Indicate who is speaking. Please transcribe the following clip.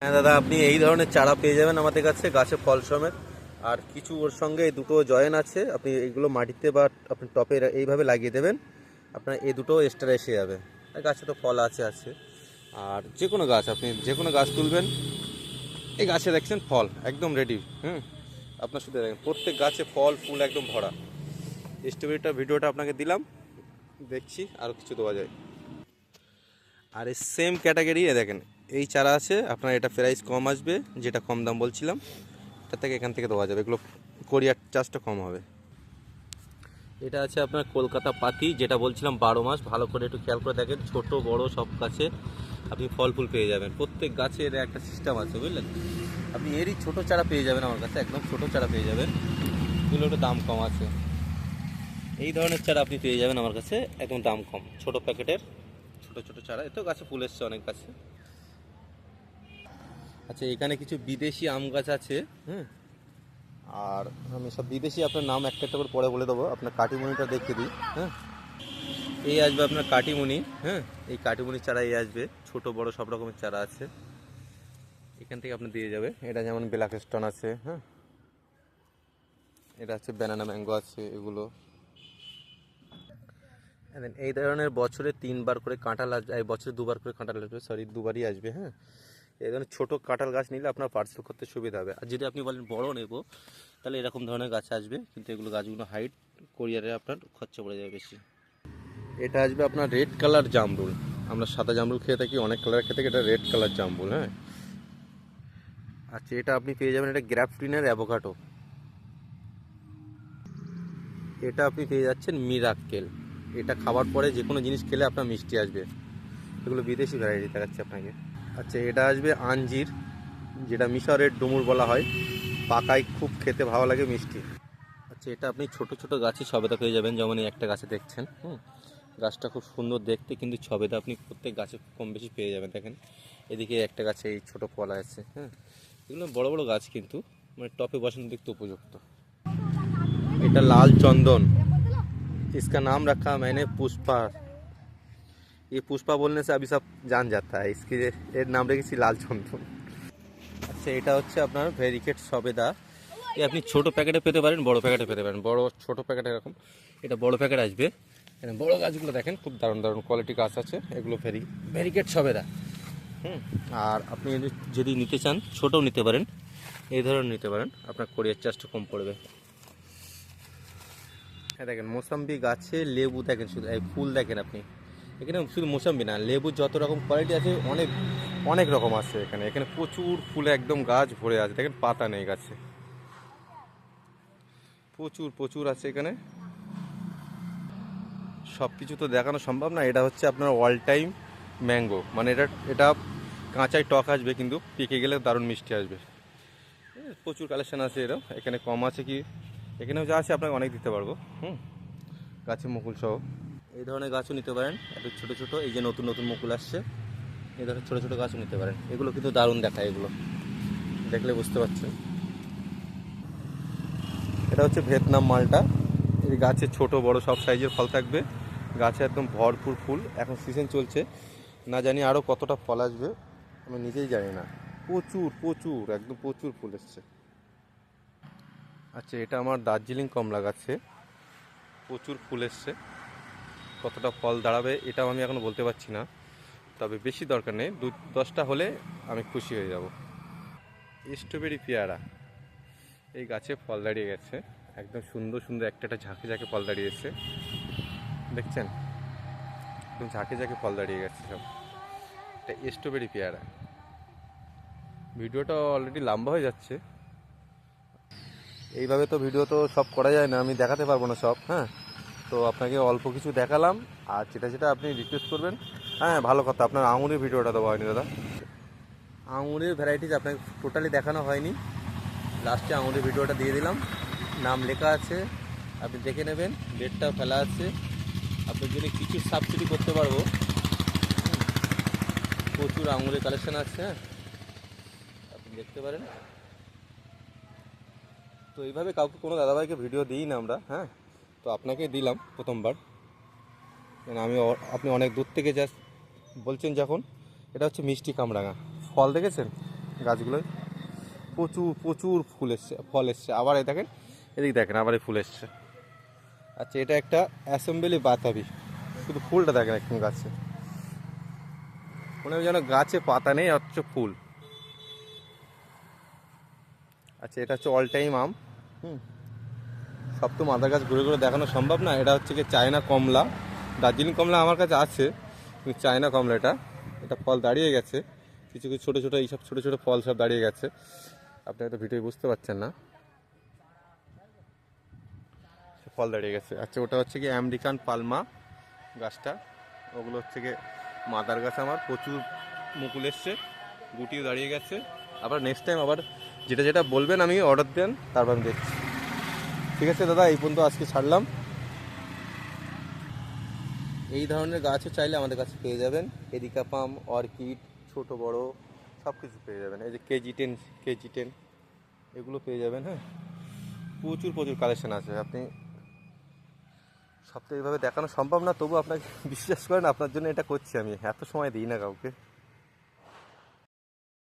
Speaker 1: হ্যাঁ দাদা, আপনি এই ধরনের চারা পেয়ে যাবেন আমাদের কাছে গাছে ফল সমেত। আর কিছু ওর সঙ্গে এই দুটো জয়েন আছে, আপনি এইগুলো মাটিতে বা আপনি টপে এইভাবে লাগিয়ে দেবেন, আপনার এই দুটো এক্সট্রা এসে যাবে। আর গাছে তো ফল আছে। আর যে কোনো গাছ, আপনি যে কোনো গাছ তুলবেন, এই গাছে দেখছেন ফল একদম রেডি। আপনার শুধু দেখেন প্রত্যেক গাছে ফল ফুল একদম ভরা। স্ট্রবেরিটা ভিডিওটা আপনাকে দিলাম, দেখছি আরও কিছু দেওয়া যায়। আর এই সেম ক্যাটাগরি দেখেন এই চারা আছে, আপনার এটা প্রাইস কম আসবে, যেটা কম দাম বলছিলাম এটা থেকে এখান থেকে দেওয়া যাবে, এগুলো কোরিয়ার চার্জটা কম হবে। এটা আছে আপনার কলকাতা পাতি, যেটা বলছিলাম 12 মাস। ভালো করে একটু খেয়াল করে দেখেন, ছোট বড় সব গাছে আপনি ফল ফুল পেয়ে যাবেন। প্রত্যেক গাছে এর একটা সিস্টেম আছে, বুঝলেন। আপনি এরই ছোট চারা পেয়ে যাবেন আমার কাছে, একদম ছোট চারা পেয়ে যাবেন, এগুলো একটু দাম কম আছে। এই ধরনের চারা আপনি পেয়ে যাবেন আমার কাছে একদম দাম কম, ছোট প্যাকেটের ছোট চারা। এতেও গাছে ফুল এসছে অনেক গাছে। আচ্ছা, এখানে কিছু বিদেশি আম গাছ আছে। আর আমি সব বিদেশি আপনার নাম একটা একটা করে পরে বলে দেবো। আপনার কাটিমুনিটা দেখে দিই। এই আসবে আপনার কাটিমুনি। এই কাটিমুনির চারা এই আসবে, ছোট বড় সব রকমের চারা আছে, এখান থেকে আপনি দিয়ে যাবে। এটা যেমন ব্ল্যাক স্টোন আছে, এটা আছে ব্যানানা ম্যাঙ্গো আছে, এগুলো। এই ধরনের বছরে 3বার করে কাঁঠাল আসবে, এই বছরে 2বার করে কাঁঠাল আসবে, সরি 2বারই আসবে। এই ধরনের ছোটো কাঁঠাল গাছ নিলে আপনার পার্সেল করতে সুবিধা হবে। আর যদি আপনি বলেন বড় নেব, তাহলে এরকম ধরনের গাছ আসবে, কিন্তু এগুলো গাছগুলো হাইট, কোরিয়ারে আপনার খরচা পড়ে যাবে বেশি। এটা আসবে আপনার রেড কালার জামরুল। আমরা সাদা জামরুল খেয়ে থাকি, অনেক কালার খেয়ে থাকি, এটা রেড কালার জামরুল। আচ্ছা, এটা আপনি পেয়ে যাবেন, এটা গ্রাফটিনের অ্যাভোকাডো। এটা আপনি পেয়ে যাচ্ছেন মিরাক্কেল। এটা খাওয়ার পরে যে কোনো জিনিস খেলে আপনার মিষ্টি আসবে। এগুলো বিদেশি ভ্যারাইটি দেখাচ্ছে আপনাকে। আচ্ছা, এটা আসবে আঞ্জির, যেটা মিশরের ডুমুর বলা হয়, পাকায় খুব খেতে ভালো লাগে, মিষ্টি। আচ্ছা, এটা আপনি ছোট ছোট গাছে সবেদা পেয়ে যাবেন, যেমন এই একটা গাছে দেখছেন। গাছটা খুব সুন্দর দেখতে, কিন্তু সবেদা আপনি প্রত্যেক গাছে কম বেশি পেয়ে যাবেন। দেখেন এদিকে একটা গাছে এই ছোটো কলা আছে। এগুলো বড় বড় গাছ, কিন্তু মানে টপে বসানো দেখতে উপযুক্ত। এটা লাল চন্দন, इसका नाम रखा मैंने पुष्पा। ये पुष्पा बोलने से अभी सब जान जाता है, इसके এর নাম রেখেছি লাল চন্দন। আচ্ছা, এটা হচ্ছে আপনার ভেরিকেট সবেদা। এই আপনি ছোটো প্যাকেটে পেতে পারেন, বড় প্যাকেটে পেতে পারেন। বড় ছোটো প্যাকেট এরকম, এটা বড় প্যাকেট আসবে। এখানে বড় গাছগুলো দেখেন, খুব দারুণ দারুণ কোয়ালিটি গাছ আছে, এগুলো ভেরিকেট সবেদা। আর আপনি যদি নিতে চান ছোটও নিতে পারেন, এই ধরনের নিতে পারেন, আপনার কোরিয়ার চার্জটা কম পড়বে। হ্যাঁ দেখেন, মোসাম্বি গাছে লেবু দেখেন, শুধু এই ফুল দেখেন আপনি। এখানে শুধু মোসাম্বি না, লেবু যত রকম কোয়ালিটি আছে অনেক অনেক রকম আছে এখানে। এখানে প্রচুর ফুলে একদম গাছ ভরে আছে, দেখেন পাতা নেই গাছে, প্রচুর প্রচুর আছে এখানে। সব কিছু তো দেখানো সম্ভব না। এটা হচ্ছে আপনার অল টাইম ম্যাঙ্গো, মানে এটা কাঁচায় টক আসবে, কিন্তু পেকে গেলে দারুণ মিষ্টি আসবে। প্রচুর কালেকশান আছে এরও, এখানে কম আছে কি, এখানেও যা আছে আপনাকে অনেক দিতে পারবো। গাছে মুকুল সহ এই ধরনের গাছও নিতে পারেন, একটু ছোটো ছোটো, এই যে নতুন নতুন মুকুল আসছে, এই ধরনের ছোটো ছোটো গাছও নিতে পারেন। এগুলো কিন্তু দারুণ দেখায়, এগুলো দেখলে বুঝতে পারছেন। এটা হচ্ছে ভিয়েতনাম মালটা। এই গাছে ছোট বড় সব সাইজের ফল থাকবে, গাছে একদম ভরপুর ফুল। এখন সিজন চলছে, না জানি আরও কতটা ফল আসবে, আমি নিজেই জানি না। প্রচুর প্রচুর একদম প্রচুর ফুল এসছে। আচ্ছা, এটা আমার দার্জিলিং কমলা গাছে প্রচুর ফুল এসছে, কতটা ফল দাঁড়াবে এটাও আমি এখনও বলতে পারছি না, তবে বেশি দরকার নেই, 10টা হলে আমি খুশি হয়ে যাব। স্ট্রবেরি পেয়ারা, এই গাছে ফল দাঁড়িয়ে গেছে, একদম সুন্দর সুন্দর একটা একটা ঝাঁকে ঝাঁকে ফল দাঁড়িয়েছে, দেখছেন একদম ঝাঁকে ঝাঁকে ফল দাঁড়িয়ে গেছে সব। এটা স্ট্রবেরি পেয়ারা। ভিডিওটা অলরেডি লম্বা হয়ে যাচ্ছে, এইভাবে তো ভিডিও তো সব করা যায় না, আমি দেখাতে পারবো না সব। তো আপনাকে অল্প কিছু দেখালাম, আর যেটা যেটা আপনি রিকোয়েস্ট করবেন। ভালো কথা, আপনার আঙুরের ভিডিওটা দেওয়া হয়নি দাদা, আঙুরের ভ্যারাইটিস আপনাকে টোটালি দেখানো হয়নি, লাস্টে আঙুরের ভিডিওটা দিয়ে দিলাম, নাম লেখা আছে, আপনি দেখে নেবেন, ডেটটাও ফেলা আছে, আপনার জন্য কিছু সাবসিডি করতে পারবো। প্রচুর আঙুরের কালেকশান আছে, আপনি দেখতে পারেন। তো এইভাবে কাউকে কোনো দাদাভাইকে ভিডিও দিই না আমরা, তো আপনাকে দিলাম প্রথমবার, মানে আপনি অনেক দূর থেকে বলছেন যখন। এটা হচ্ছে মিষ্টি কামরাঙা, ফল দেখেছেন, গাছগুলোয় প্রচুর প্রচুর ফুল এসছে, ফল এসছে। আবার এই দেখেন, এদিকে দেখেন আবার এই ফুল এসছে। আচ্ছা, এটা একটা অ্যাসেম্বলি বাতাবি, শুধু ফুলটা দেখেন একদম গাছে, মনে হয় যেন গাছে পাতা নেই অথচ ফুল। আচ্ছা, এটা হচ্ছে অল টাইম আম। সব তো মাদার গাছ ঘুরে ঘুরে দেখানো সম্ভব না। এটা হচ্ছে কি চায়না কমলা, দার্জিলিং কমলা আমার কাছে আছে, কিন্তু চায়না কমলা এটা, এটা ফল দাঁড়িয়ে গেছে, কিছু কিছু ছোটো ছোটো এইসব ছোটো ছোটো ফল সব দাঁড়িয়ে গেছে, আপনি হয়তো ভিডিও বুঝতে পারছেন না, ফল দাঁড়িয়ে গেছে। আচ্ছা, ওটা হচ্ছে কি আমেরিকান পালমা গাছটা, ওগুলো হচ্ছে কি মাদার গাছ, আমার প্রচুর মুকুল এসছে, গুটিও দাঁড়িয়ে গেছে। আবার নেক্সট টাইম আবার যেটা যেটা বলবেন আমি অর্ডার দেন, তারপর আমি দেখছি। ঠিক আছে দাদা, এই পর্যন্ত আজকে ছাড়লাম। এই ধরনের গাছও চাইলে আমাদের কাছে পেয়ে যাবেন, এরিকা পাম, অর্কিড, ছোট বড় সব কিছু পেয়ে যাবেন। এই যে কেজি10 এগুলো পেয়ে যাবেন। হ্যাঁ, প্রচুর প্রচুর কালেকশন আছে, আপনি সব তো এইভাবে দেখানো সম্ভব না, তবু আপনাকে বিশ্বাস করেন, আপনার জন্য এটা করছি আমি, এত সময় দিই না কাউকে।